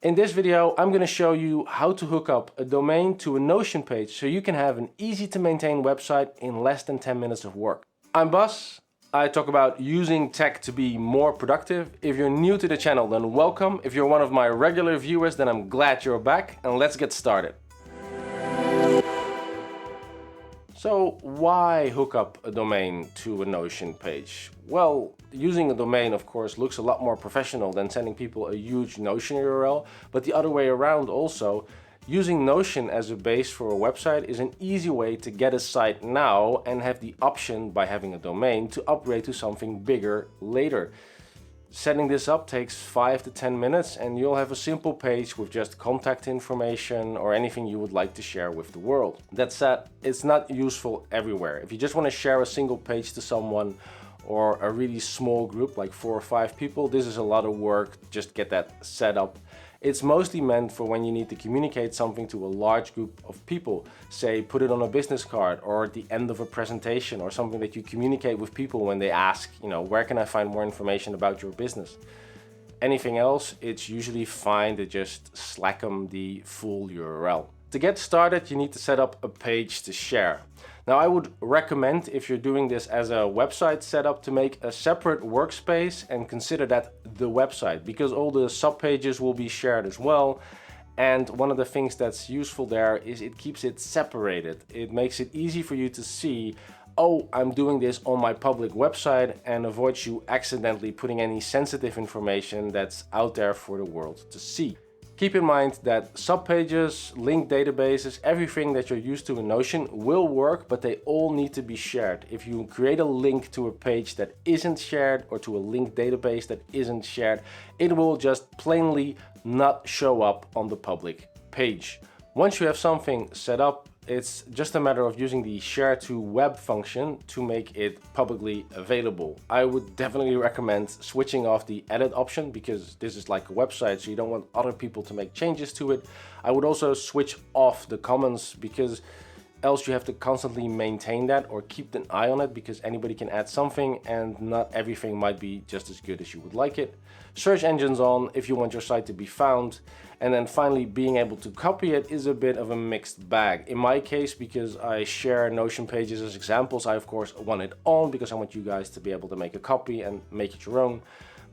In this video, I'm going to show you how to hook up a domain to a Notion page so you can have an easy to maintain website in less than 10 minutes of work. I'm Bas. I talk about using tech to be more productive. If you're new to the channel, then welcome. If you're one of my regular viewers, then I'm glad you're back, and let's get started. So why hook up a domain to a Notion page? Well, using a domain, of course, looks a lot more professional than sending people a huge Notion URL, but the other way around also. Using Notion as a base for a website is an easy way to get a site now and have the option, by having a domain, to upgrade to something bigger later. Setting this up takes 5 to 10 minutes and you'll have a simple page with just contact information or anything you would like to share with the world. That said, it's not useful everywhere. If you just want to share a single page to someone or a really small group like 4 or 5 people, this is a lot of work. Just get that set up. It's mostly meant for when you need to communicate something to a large group of people. Say, put it on a business card or at the end of a presentation, or something that you communicate with people when they ask, where can I find more information about your business? Anything else, it's usually fine to just slack them the full URL. To get started, you need to set up a page to share. Now, I would recommend, if you're doing this as a website setup, to make a separate workspace and consider that the website, because all the subpages will be shared as well. And one of the things that's useful there is it keeps it separated. It makes it easy for you to see, oh, I'm doing this on my public website, and avoids you accidentally putting any sensitive information that's out there for the world to see. Keep in mind that subpages, linked databases, everything that you're used to in Notion will work, but they all need to be shared. If you create a link to a page that isn't shared or to a linked database that isn't shared, it will just plainly not show up on the public page. Once you have something set up, it's just a matter of using the share to web function to make it publicly available. I would definitely recommend switching off the edit option, because this is like a website, so you don't want other people to make changes to it. I would also switch off the comments, because else you have to constantly maintain that or keep an eye on it, because anybody can add something and not everything might be just as good as you would like it. Search engines on if you want your site to be found. And then finally, being able to copy it is a bit of a mixed bag. In my case, because I share Notion pages as examples, I of course want it on, because I want you guys to be able to make a copy and make it your own.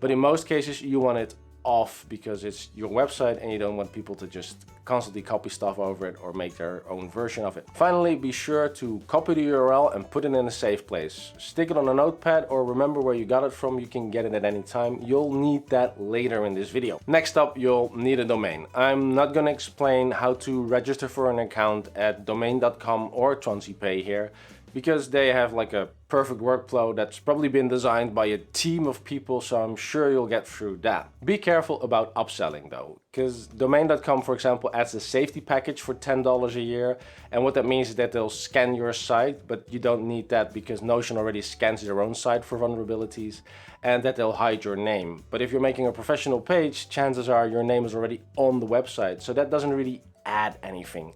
But in most cases, you want it off, because it's your website and you don't want people to just constantly copy stuff over it or make their own version of it. Finally, be sure to copy the URL and put it in a safe place. Stick it on a notepad or remember where you got it from. You can get it at any time. You'll need that later in this video. Next up, you'll need a domain. I'm not going to explain how to register for an account at domain.com or TransIP here, because they have like a perfect workflow that's probably been designed by a team of people, so I'm sure you'll get through that. Be careful about upselling though, because domain.com, for example, adds a safety package for $10 a year, and what that means is that they'll scan your site, but you don't need that because Notion already scans their own site for vulnerabilities, and that they'll hide your name. But if you're making a professional page, chances are your name is already on the website, so that doesn't really add anything.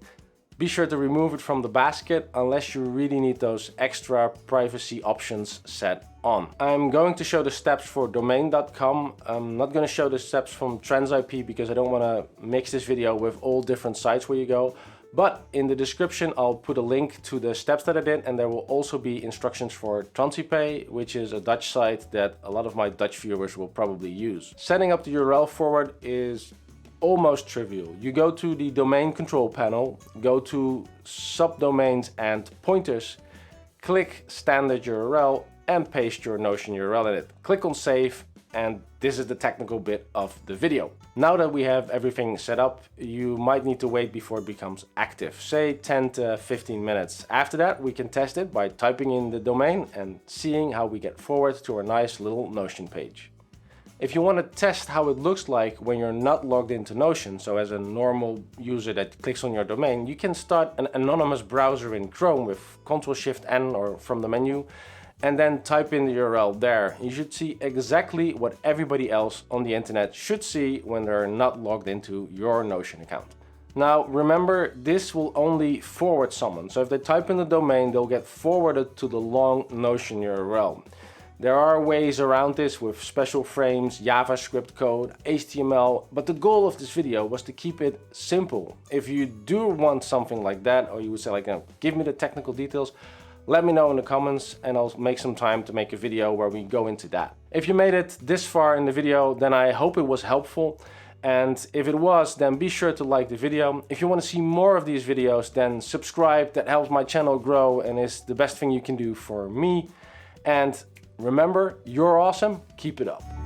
Be sure to remove it from the basket unless you really need those extra privacy options set on. I'm going to show the steps for domain.com. I'm not going to show the steps from TransIP because I don't want to mix this video with all different sites where you go. But in the description, I'll put a link to the steps that I did, and there will also be instructions for TransIP, which is a Dutch site that a lot of my Dutch viewers will probably use. Setting up the URL forward is almost trivial. You go to the domain control panel, go to subdomains and pointers, click standard URL and paste your Notion URL in it. Click on save, and this is the technical bit of the video. Now that we have everything set up, you might need to wait before it becomes active, say 10 to 15 minutes. After that, we can test it by typing in the domain and seeing how we get forward to our nice little Notion page. If you want to test how it looks like when you're not logged into Notion, so as a normal user that clicks on your domain, you can start an anonymous browser in Chrome with Ctrl-Shift-N or from the menu, and then type in the URL there. You should see exactly what everybody else on the internet should see when they're not logged into your Notion account. Now remember, this will only forward someone, so if they type in the domain, they'll get forwarded to the long Notion URL. There are ways around this with special frames, JavaScript code, HTML, but the goal of this video was to keep it simple. If you do want something like that, or you would say like, give me the technical details, let me know in the comments and I'll make some time to make a video where we go into that. If you made it this far in the video, then I hope it was helpful. And if it was, then be sure to like the video. If you want to see more of these videos, then subscribe. That helps my channel grow and is the best thing you can do for me. And remember, you're awesome. Keep it up.